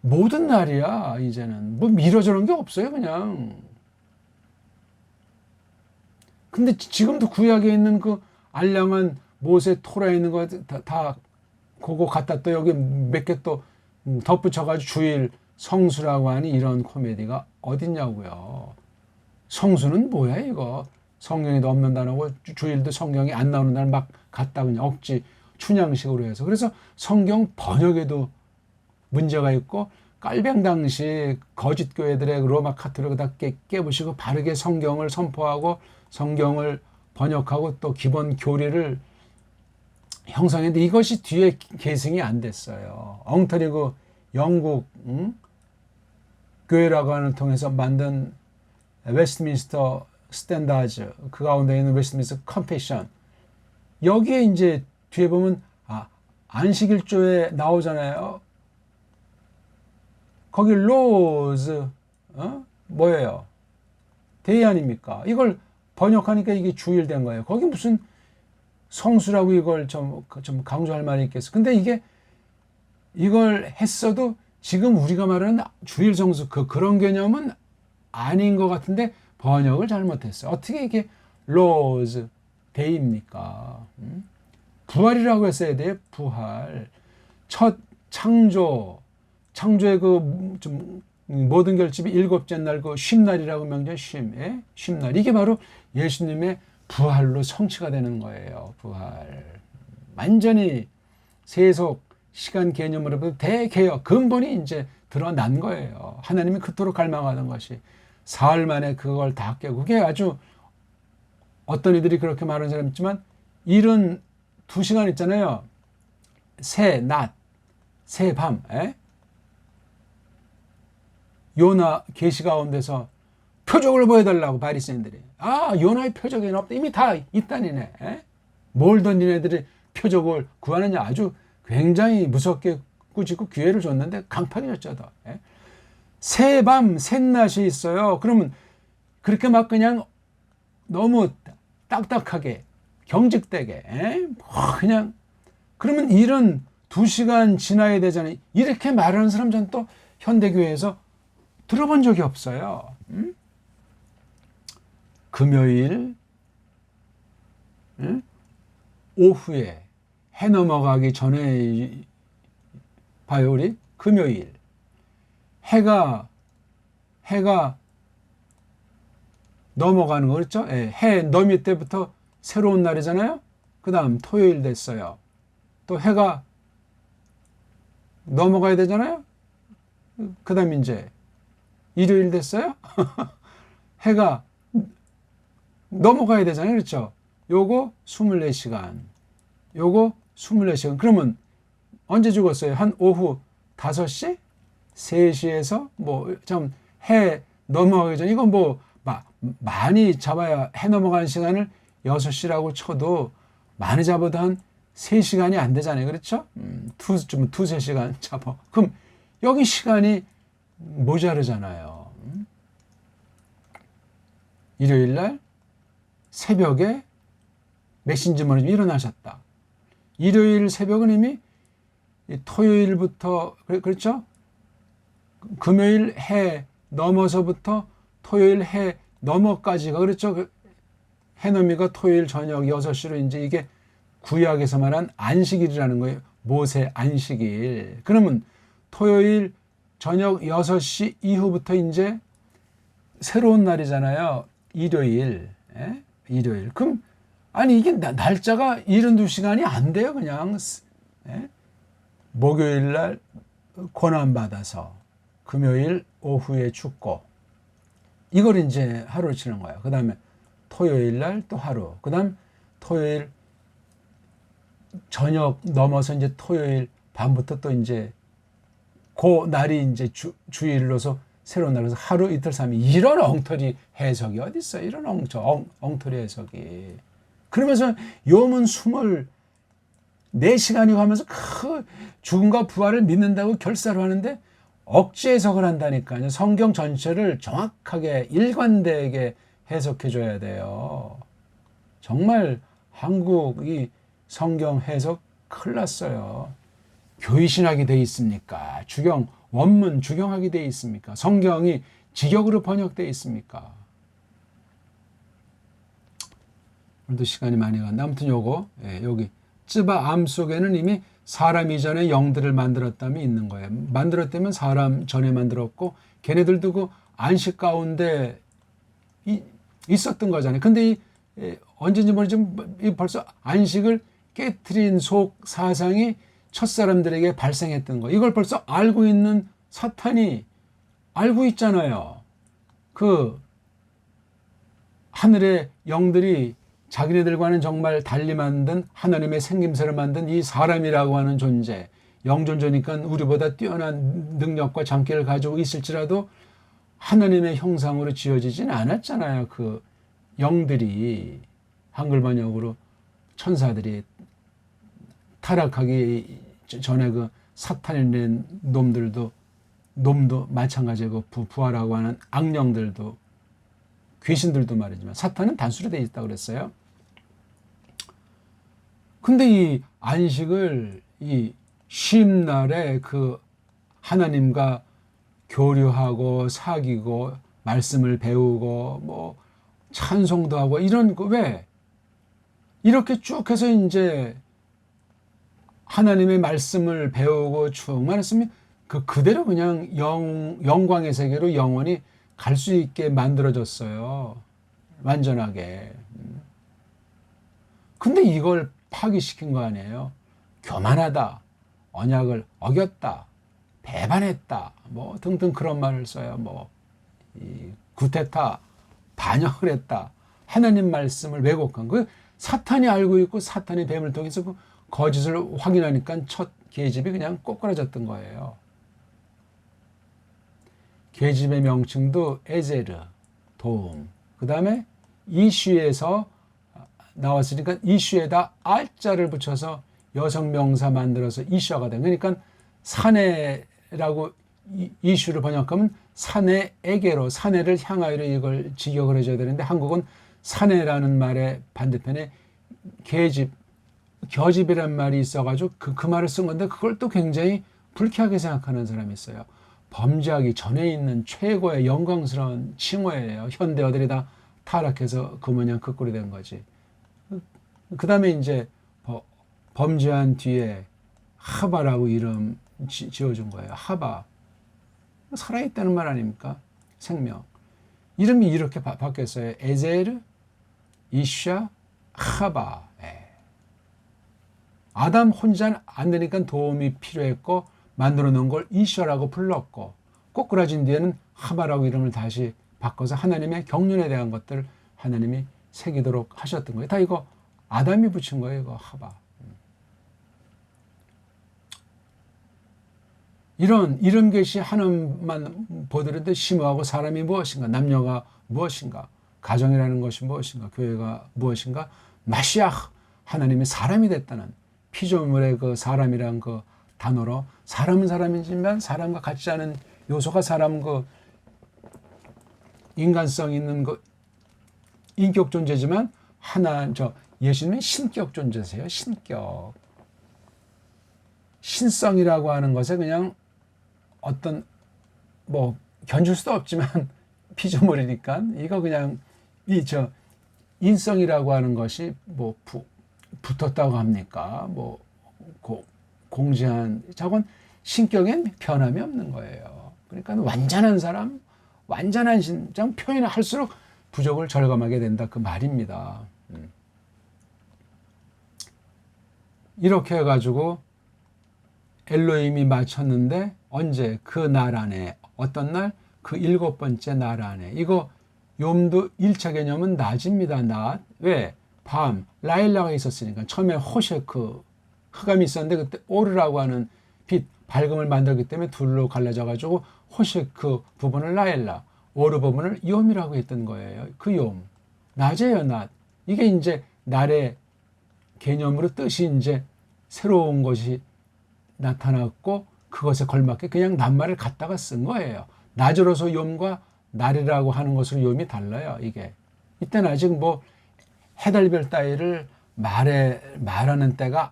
모든 날이야. 이제는 뭐 미뤄주는 게 없어요. 그냥. 근데 지금도 구약에 있는 그 알량한 모세 토라에 있는 거 다 그거 갖다 또 여기 몇 개 또 덧붙여가지고 주일 성수라고 하니 이런 코미디가 어딨냐고요. 성수는 뭐야 이거. 성경에도 없는 단어고 주일도 성경이 안 나오는 날 막 갖다 그냥 억지 춘향식으로 해서. 그래서 성경 번역에도 문제가 있고 깔병 당시 거짓 교회들의 로마 카톨릭을 다 깨부시고 바르게 성경을 선포하고 성경을 번역하고 또 기본 교리를 형성했는데 이것이 뒤에 계승이 안 됐어요. 엉터리 그 영국 교회라고 하는 통해서 만든 웨스트민스터 스탠다즈 그 가운데 있는 웨스트민스터 컨페션 여기에 이제 뒤에 보면 안식일조에 나오잖아요. 거기 로즈 뭐예요? 데이 아닙니까? 이걸 번역하니까 이게 주일 된 거예요. 거기 무슨 성수라고 이걸 좀 강조할 말이 있겠어. 근데 이걸 했어도 지금 우리가 말하는 주일 성수 그런 개념은 아닌 것 같은데 번역을 잘못했어요. 어떻게 이게 로즈 데이입니까? 부활이라고 했어야 돼요. 부활. 첫 창조의 모든 결집이 일곱째 날 그 쉼날이라고 명절 쉼날. 이게 바로 예수님의 부활로 성취가 되는 거예요. 부활. 완전히 세속 시간 개념으로부터 대개혁 근본이 이제 드러난 거예요. 하나님이 그토록 갈망하던 것이 사흘 만에 그걸 다 깨고 그게 아주 어떤 이들이 그렇게 말하는 사람 있지만 일은 2시간 있잖아요. 새 낮, 새 밤. 요나 계시 가운데서 표적을 보여달라고 바리새인들이. 요나의 표적이 없다. 이미 다 있다니네. 몰던 니네들이 표적을 구하느냐. 아주 굉장히 무섭게 꾸짖고 기회를 줬는데 강팍이 줬죠. 새밤 새낮이 있어요. 그러면 그렇게 막 그냥 너무 딱딱하게 경직되게 그냥 그러면 일은 2시간 지나야 되잖아요. 이렇게 말하는 사람 전 또 현대교회에서 들어본 적이 없어요. 금요일 오후에 해 넘어가기 전에 봐요. 우리 금요일 해가 넘어가는 거 그렇죠? 예, 해 넘을 때부터 새로운 날이잖아요. 그 다음 토요일 됐어요. 또 해가 넘어가야 되잖아요. 그 다음 이제 일요일 됐어요. 해가 넘어가야 되잖아요. 그렇죠? 요거 24시간. 요거 24시간. 그러면 언제 죽었어요? 한 오후 5시? 3시에서 좀 해 넘어가기 전 이건 많이 잡아야 해 넘어가는 시간을 6시라고 쳐도 많이 잡아도 한 3시간이 안 되잖아요. 그렇죠? 두세 시간 잡아. 그럼 여기 시간이 모자르잖아요. 일요일 날 새벽에 메신저 모임이 일어나셨다. 일요일 새벽은 이미 토요일부터 그렇죠? 금요일 해 넘어서부터 토요일 해 넘어까지가 그렇죠? 해 넘이가 토요일 저녁 6시로 이제 이게 구약에서 말한 안식일이라는 거예요. 모세 안식일. 그러면 토요일 저녁 6시 이후부터 이제 새로운 날이잖아요. 일요일. 예? 일요일. 그럼 아니 이게 날짜가 72시간이 안 돼요. 그냥 예? 목요일 날 고난 받아서 금요일 오후에 죽고 이걸 이제 하루 치는 거예요. 그 다음에 토요일 날 또 하루. 그 다음 토요일 저녁 넘어서 이제 토요일 밤부터 또 이제 그 날이 이제 주일로서 새로운 날에서 하루 이틀 3일 이런 엉터리 해석이 어디 있어요? 이런 엉터리 해석이. 그러면서 요문 24시간이 가면서 그 죽음과 부활을 믿는다고 결사를 하는데 억지 해석을 한다니까요. 성경 전체를 정확하게 일관되게 해석해 줘야 돼요. 정말 한국이 성경 해석 큰일 났어요. 교의신학이 돼 있습니까? 원문 주경학이 돼 있습니까? 성경이 직역으로 번역돼 있습니까? 오늘도 시간이 많이 갔는데 아무튼 여기 쯔바 암 속에는 이미 사람 이전에 영들을 만들었다면 있는 거예요. 만들었다면 사람 전에 만들었고 걔네들도 그 안식 가운데 있었던 거잖아요. 근데 언제인지 모르지만 벌써 안식을 깨트린 속 사상이 첫사람들에게 발생했던 거. 이걸 벌써 알고 있는 사탄이 알고 있잖아요. 그 하늘의 영들이 자기네들과는 정말 달리 만든 하나님의 생김새를 만든 이 사람이라고 하는 존재, 영존재니까 우리보다 뛰어난 능력과 장기를 가지고 있을지라도 하나님의 형상으로 지어지진 않았잖아요. 그 영들이 한글 번역으로 천사들이 타락하기 전에 그 사탄이 낸 놈도 마찬가지고 부하라고 하는 악령들도 귀신들도 말이지만 사탄은 단수로 되어 있다고 그랬어요. 근데 이 안식을 이 쉼날에 그 하나님과 교류하고 사귀고 말씀을 배우고 찬송도 하고 이런 거 왜 이렇게 쭉 해서 이제 하나님의 말씀을 배우고 충만했으면 그대로 그냥 영광의 세계로 영원히 갈 수 있게 만들어졌어요. 완전하게. 근데 이걸 파기시킨 거 아니에요. 교만하다, 언약을 어겼다, 배반했다, 등등 그런 말을 써요. 구테타, 반역을 했다, 하나님 말씀을 왜곡한 거. 사탄이 알고 있고 사탄의 뱀을 통해서 그 거짓을 확인하니까 첫 계집이 그냥 꼬꾸라졌던 거예요. 계집의 명칭도 에제르, 도움. 그 다음에 이슈에서 나왔으니까 이슈에다 알자를 붙여서 여성 명사 만들어서 이슈가 된. 그러니까 사내라고 이슈를 번역하면 사내에게로, 사내를 향하여로 이걸 직역을 해줘야 되는데 한국은 사내라는 말의 반대편에 계집, 겨집이란 말이 있어가지고 그 말을 쓴 건데 그걸 또 굉장히 불쾌하게 생각하는 사람이 있어요. 범죄하기 전에 있는 최고의 영광스러운 칭호예요. 현대 어들이 다 타락해서 그 모양 그 꼴이 된 거지. 그 다음에 이제 범죄한 뒤에 하바라고 이름 지어준 거예요. 하바. 살아있다는 말 아닙니까? 생명. 이름이 이렇게 바뀌었어요. 에제르, 이샤, 하바. 아담 혼자 안 되니까 도움이 필요했고 만들어 놓은 걸 이샤라고 불렀고 꼬꾸라진 뒤에는 하바라고 이름을 다시 바꿔서 하나님의 경륜에 대한 것들을 하나님이 새기도록 하셨던 거예요. 다 이거 아담이 붙인 거예요. 이거 하바. 이런 이름 계시 하나만 보더라도 심오하고 사람이 무엇인가, 남녀가 무엇인가, 가정이라는 것이 무엇인가, 교회가 무엇인가, 마시아 하나님이 사람이 됐다는 피조물의 그 사람이란 그 단어로 사람은 사람이지만 사람과 같지 않은 요소가 사람 그 인간성 있는 그 인격 존재지만 예수님은 신격 존재세요. 신격. 신성이라고 하는 것에 그냥 어떤 뭐 견줄 수도 없지만 피조물이니까 이거 그냥 인성이라고 하는 것이 뭐 붙었다고 합니까? 뭐 공지한 저건 신격엔 변함이 없는 거예요. 그러니까 완전한 사람, 완전한 신장 표현을 할수록 부족을 절감하게 된다 그 말입니다. 이렇게 해가지고 엘로힘이 마쳤는데 언제? 그 날 안에. 어떤 날? 그 7번째 날 안에. 이거 욤도 1차 개념은 낮입니다. 낮. 왜? 밤. 라일라가 있었으니까. 처음에 호셰크 흑암이 있었는데 그때 오르라고 하는 빛, 밝음을 만들기 때문에 둘로 갈라져가지고 호셰크 부분을 라일라, 오르 부분을 욤이라고 했던 거예요. 그 욤. 낮이에요, 낮. 이게 이제 날의 개념으로 뜻이 이제 새로운 것이 나타났고 그것에 걸맞게 그냥 낱말을 갖다가 쓴 거예요. 낮으로서 욤과 날이라고 하는 것으로 욤이 달라요. 이게 이때는 아직 뭐 해달별 따위를 말하는 때가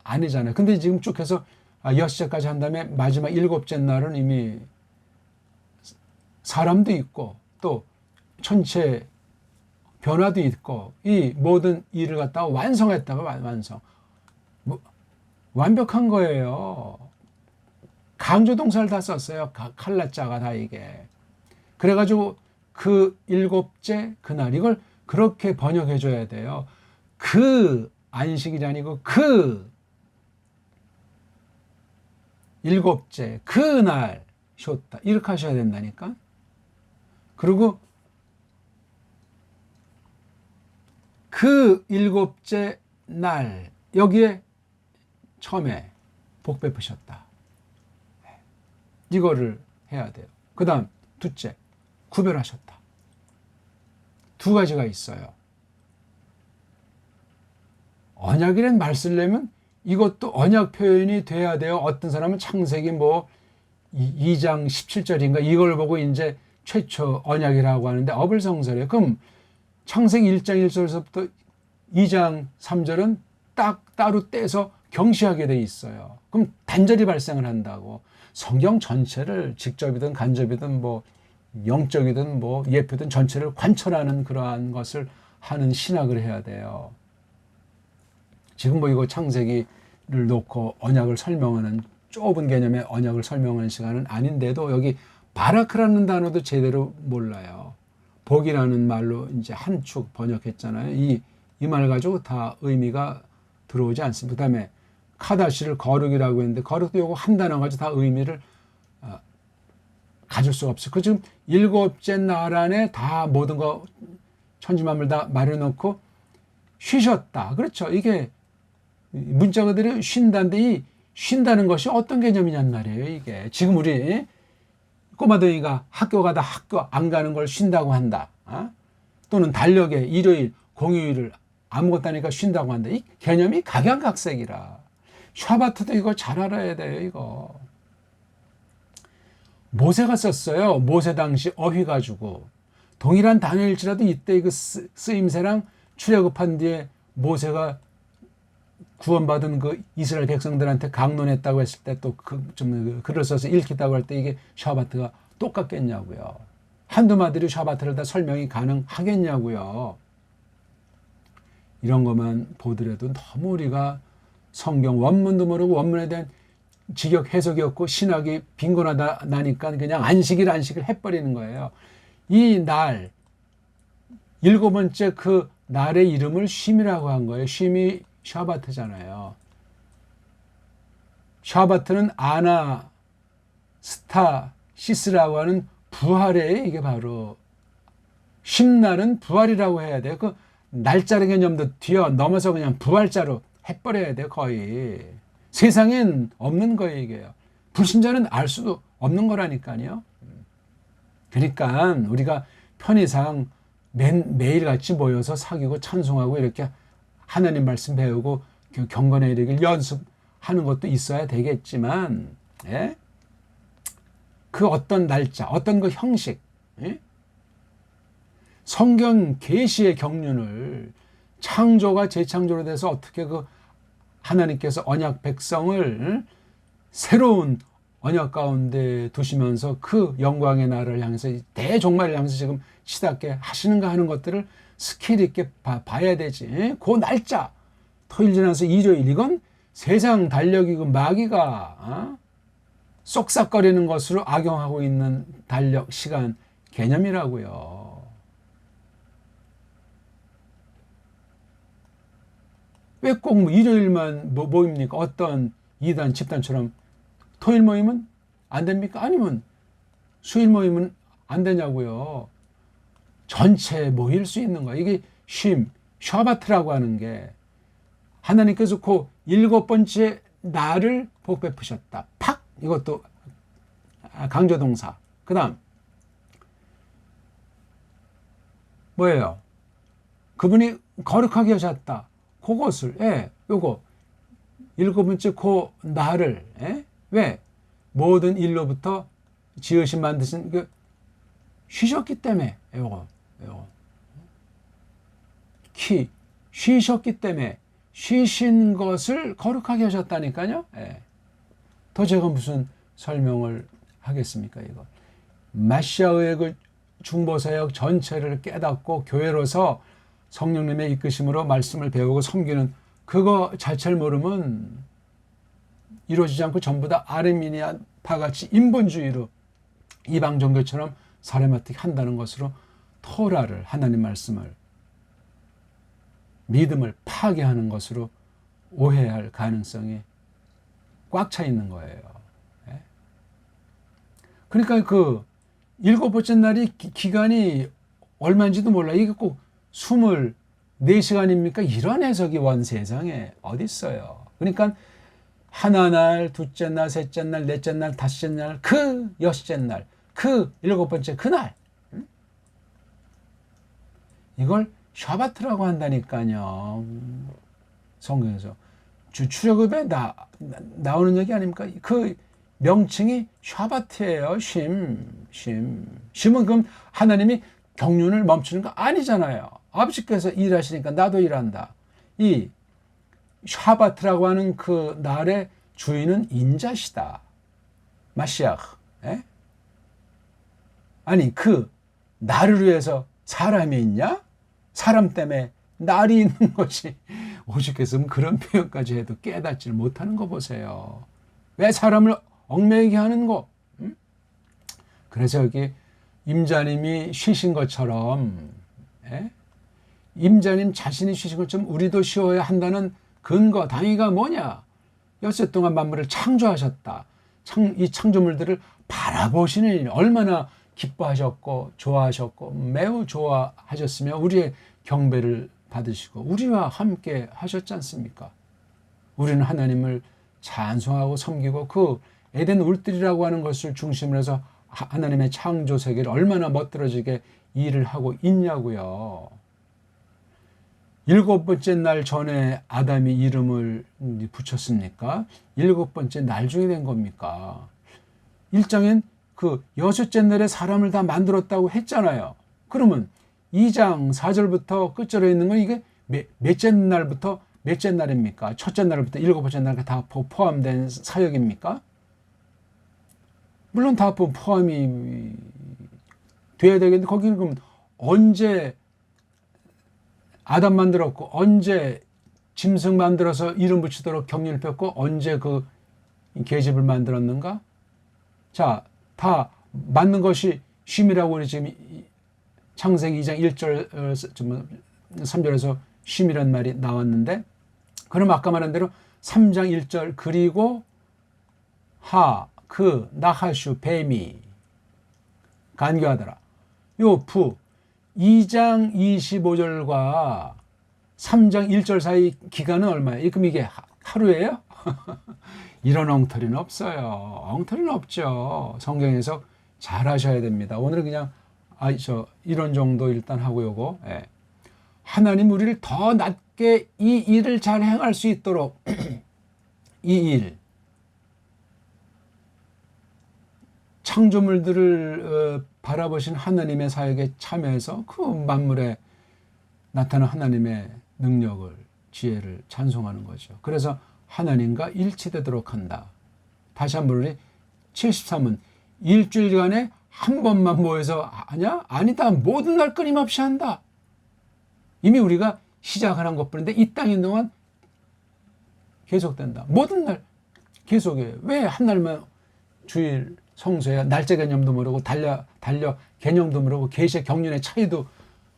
아니잖아요. 근데 지금 쭉 해서 6시까지 한 다음에 마지막 7째 날은 이미 사람도 있고 또 천체 변화도 있고 이 모든 일을 갖다가 완성했다가 완성. 완벽한 거예요. 강조 동사를 다 썼어요. 칼라자가 다 이게. 그래가지고 그 7째 그날 이걸 그렇게 번역해 줘야 돼요. 그 안식일이 아니고 그 7째 그날 쉬었다. 이렇게 하셔야 된다니까. 그리고 그 7째 날 여기에 처음에 복 베푸셨다. 이거를 해야 돼요. 그 다음 둘째 구별하셨다. 두 가지가 있어요. 언약이란 말 쓰려면 이것도 언약 표현이 돼야 돼요. 어떤 사람은 창세기 뭐 2장 17절인가 이걸 보고 이제 최초 언약이라고 하는데 어불성설이에요. 그럼 창세기 1장 1절에서부터 2장 3절은 딱 따로 떼서 경시하게 돼 있어요. 그럼 단절이 발생을 한다고. 성경 전체를 직접이든 간접이든 뭐 영적이든 뭐 예표든 전체를 관철하는 그러한 것을 하는 신학을 해야 돼요. 지금 뭐 이거 창세기를 놓고 언약을 설명하는 좁은 개념의 언약을 설명하는 시간은 아닌데도 여기 바라크라는 단어도 제대로 몰라요. 복이라는 말로 이제 한 축 번역했잖아요. 이 말 가지고 다 의미가 들어오지 않습니다. 그 다음에 카다시를 거룩이라고 했는데 거룩도 요거 한 단어 가지고 다 의미를 가질 수가 없어요. 그 지금 7째 날 안에 다 모든 거 천지만물 다 마련해놓고 쉬셨다. 그렇죠. 이게 문자 그대로 쉰다는데 이 쉰다는 것이 어떤 개념이냔 말이에요. 이게 지금 우리 꼬마둥이가 학교 가다 학교 안 가는 걸 쉰다고 한다. 또는 달력에 일요일 공휴일을 아무것도 하니까 쉰다고 한다. 이 개념이 각양각색이라. 샤바트도 이거 잘 알아야 돼요. 이거 모세가 썼어요. 모세 당시 어휘 가지고 동일한 단어일지라도 이때 그 쓰임새랑 출애굽한 뒤에 모세가 구원받은 그 이스라엘 백성들한테 강론했다고 했을 때 또 좀 글을 써서 읽히다고 할 때 이게 샤바트가 똑같겠냐고요. 한두 마디로 샤바트를 다 설명이 가능하겠냐고요. 이런 것만 보더라도 너무 우리가 성경 원문도 모르고 원문에 대한 직역 해석이 없고 신학이 빈곤하다 나니까 그냥 안식을 해버리는 거예요. 이 날, 7번째 그 날의 이름을 쉼이라고 한 거예요. 쉼이 샤바트잖아요. 샤바트는 아나스타시스라고 하는 부활의 이게 바로 쉼날은 부활이라고 해야 돼요. 그 날짜의 개념도 넘어서 그냥 부활자로 해버려야 돼요. 거의. 세상엔 없는 거예요. 이게요. 불신자는 알 수도 없는 거라니까요. 그러니까 우리가 편의상 매일같이 모여서 사귀고 찬송하고 이렇게 하나님 말씀 배우고 경건에 이르길 연습하는 것도 있어야 되겠지만, 예? 그 어떤 날짜, 어떤 그 형식, 예? 성경 계시의 경륜을 창조가 재창조로 돼서 어떻게 그 하나님께서 언약 백성을 새로운 언약 가운데 두시면서 그 영광의 나라를 향해서 대종말을 향해서 지금 시답게 하시는가 하는 것들을 스케일 있게 봐야 되지. 그 날짜, 토요일 지나서 일요일, 이건 세상 달력이고 마귀가 쏙싹거리는 것으로 악용하고 있는 달력, 시간, 개념이라고요. 왜 꼭 일요일만 모입니까? 어떤 이단, 집단처럼 토요일 모임은 안 됩니까? 아니면 수요일 모임은 안 되냐고요. 전체 모일 수 있는 거야. 이게 샤바트라고 하는 게 하나님께서 그 7번째 날을 복 베푸셨다. 팍! 이것도 강조동사. 그 다음 뭐예요? 그분이 거룩하게 하셨다. 그것을, 요거 7번째 그 날을, 왜? 모든 일로부터 지으신 만드신 그 쉬셨기 때문에, 요거 쉬셨기 때문에 쉬신 것을 거룩하게 하셨다니까요. 더 제가 무슨 설명을 하겠습니까? 이거 마시아의 그 중보사역 전체를 깨닫고 교회로서 성령님의 이끄심으로 말씀을 배우고 섬기는 그거 자체를 모르면 이루어지지 않고 전부 다 아르미니아파 같이 인본주의로 이방 종교처럼 사람 어떻게 한다는 것으로 토라를, 하나님 말씀을, 믿음을 파괴하는 것으로 오해할 가능성이 꽉 차 있는 거예요. 그러니까 그 7번째 날이 기간이 얼마인지도 몰라. 이게 꼭 24시간입니까? 이런 해석이 원 세상에 어디 있어요. 그러니까 하나 날, 둘째 날, 셋째 날, 넷째 날, 다섯째 날, 그 여섯째 날, 그 7번째 그날, 이걸 샤바트라고 한다니까요. 성경에서 출애굽에 나오는 얘기 아닙니까? 그 명칭이 샤바트예요. 쉼은 그럼 하나님이 경륜을 멈추는 거 아니잖아요. 아버지께서 일하시니까 나도 일한다. 이 샤바트라고 하는 그 날의 주인은 인자시다. 마시아흐. 아니 그 날을 위해서 사람이 있냐? 사람 때문에 날이 있는 것이 오죽했으면 그런 표현까지 해도 깨닫지를 못하는 거 보세요. 왜 사람을 얽매이게 하는 거? 그래서 여기 임자님이 쉬신 것처럼, 임자님 자신이 쉬신 것처럼 우리도 쉬어야 한다는 근거, 당위가 뭐냐? 엿새 동안 만물을 창조하셨다. 이 창조물들을 바라보시는 일, 얼마나 기뻐하셨고 좋아하셨고 매우 좋아하셨으며 우리의 경배를 받으시고 우리와 함께 하셨지 않습니까? 우리는 하나님을 찬송하고 섬기고 그 에덴 울들이라고 하는 것을 중심으로 해서 하나님의 창조 세계를 얼마나 멋들어지게 일을 하고 있냐고요. 7번째 날 전에 아담이 이름을 붙였습니까? 7번째 날 중에 된 겁니까? 1장엔 그 6째 날에 사람을 다 만들었다고 했잖아요. 그러면 2장 4절부터 끝절에 있는 건 이게 몇째 날부터 몇째 날입니까? 첫째 날부터 일곱째 날까지 다 포함된 사역입니까? 물론 다 포함이 돼야 되겠는데 거기는 그럼 언제 아담 만들었고 언제 짐승 만들어서 이름 붙이도록 경륜을 폈고 언제 그 계집을 만들었는가? 자, 다 맞는 것이 쉼이라고 우리 지금 창세기 2장 1절 3절에서 쉼이란 말이 나왔는데, 그럼 아까 말한 대로 3장 1절 그리고 나하슈 뱀이 간교하더라. 요 2장 25절과 3장 1절 사이 기간은 얼마예요? 그럼 이게 하루예요? 이런 엉터리는 없어요. 엉터리는 없죠. 성경 해석 잘 하셔야 됩니다. 오늘은 그냥 이런 정도 일단 하고 요거. 예. 하나님 우리를 더 낮게 이 일을 잘 행할 수 있도록 이 일, 창조물들을 바라보신 하나님의 사역에 참여해서 그 만물에 나타난 하나님의 능력을, 지혜를 찬송하는 거죠. 그래서 하나님과 일치되도록 한다. 다시 한번 우리 73은 일주일간에 한 번만 모여서 하냐? 아니다. 모든 날 끊임없이 한다. 이미 우리가 시작하는 것뿐인데 이 땅에 있는 동안 계속된다. 모든 날 계속해요. 왜 한 날만 주일 성수해야 날짜 개념도 모르고 달려 개념도 모르고 계시의 경륜의 차이도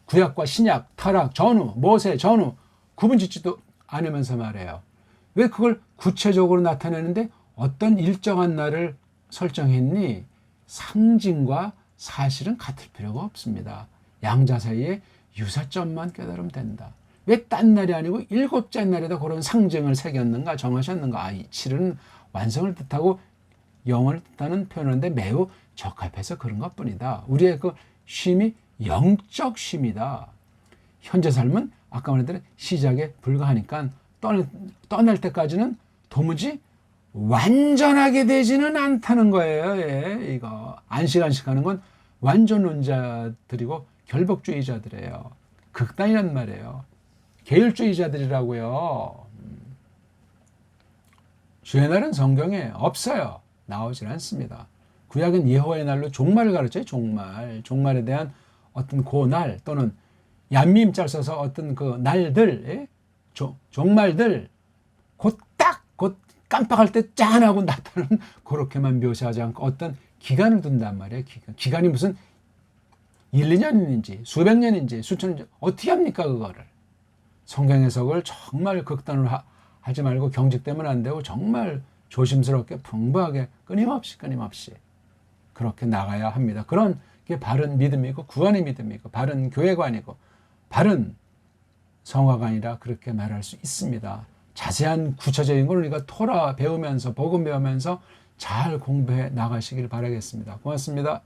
구약과 신약, 타락, 전후, 모세, 전후 구분짓지도 않으면서 말해요. 왜 그걸 구체적으로 나타내는데 어떤 일정한 날을 설정했니? 상징과 사실은 같을 필요가 없습니다. 양자 사이에 유사점만 깨달으면 된다. 왜 딴 날이 아니고 일곱째 날에다 그런 상징을 새겼는가, 정하셨는가? 이 7은 완성을 뜻하고 영을 뜻하는 표현인데 매우 적합해서 그런 것 뿐이다. 우리의 그 쉼이 영적 쉼이다. 현재 삶은 아까 말했던 시작에 불과하니까 떠날 때까지는 도무지 완전하게 되지는 않다는 거예요. 예, 이거 안식하는 건 완전론자들이고 결복주의자들이에요. 극단이란 말이에요. 계율주의자들이라고요. 주의 날은 성경에 없어요. 나오질 않습니다. 구약은 예호와의 날로 종말을 가르쳐요. 종말에 대한 어떤 고날 또는 얀밈자를 써서 어떤 그 날들, 예? 종말들 곧 깜빡할 때 짠하고 나타나는 그렇게만 묘사하지 않고 어떤 기간을 둔단 말이에요. 기간이 무슨 1, 2년인지 수백 년인지 수천 년인지 어떻게 합니까 그거를. 성경 해석을 정말 극단으로 하지 말고 경직되면 안 되고 정말 조심스럽게 풍부하게 끊임없이 그렇게 나가야 합니다. 그런 게 바른 믿음이고 구원의 믿음이고 바른 교회관이고 바른 성화관이라 그렇게 말할 수 있습니다. 자세한 구체적인 걸 우리가 토라 배우면서 복음 배우면서 잘 공부해 나가시길 바라겠습니다. 고맙습니다.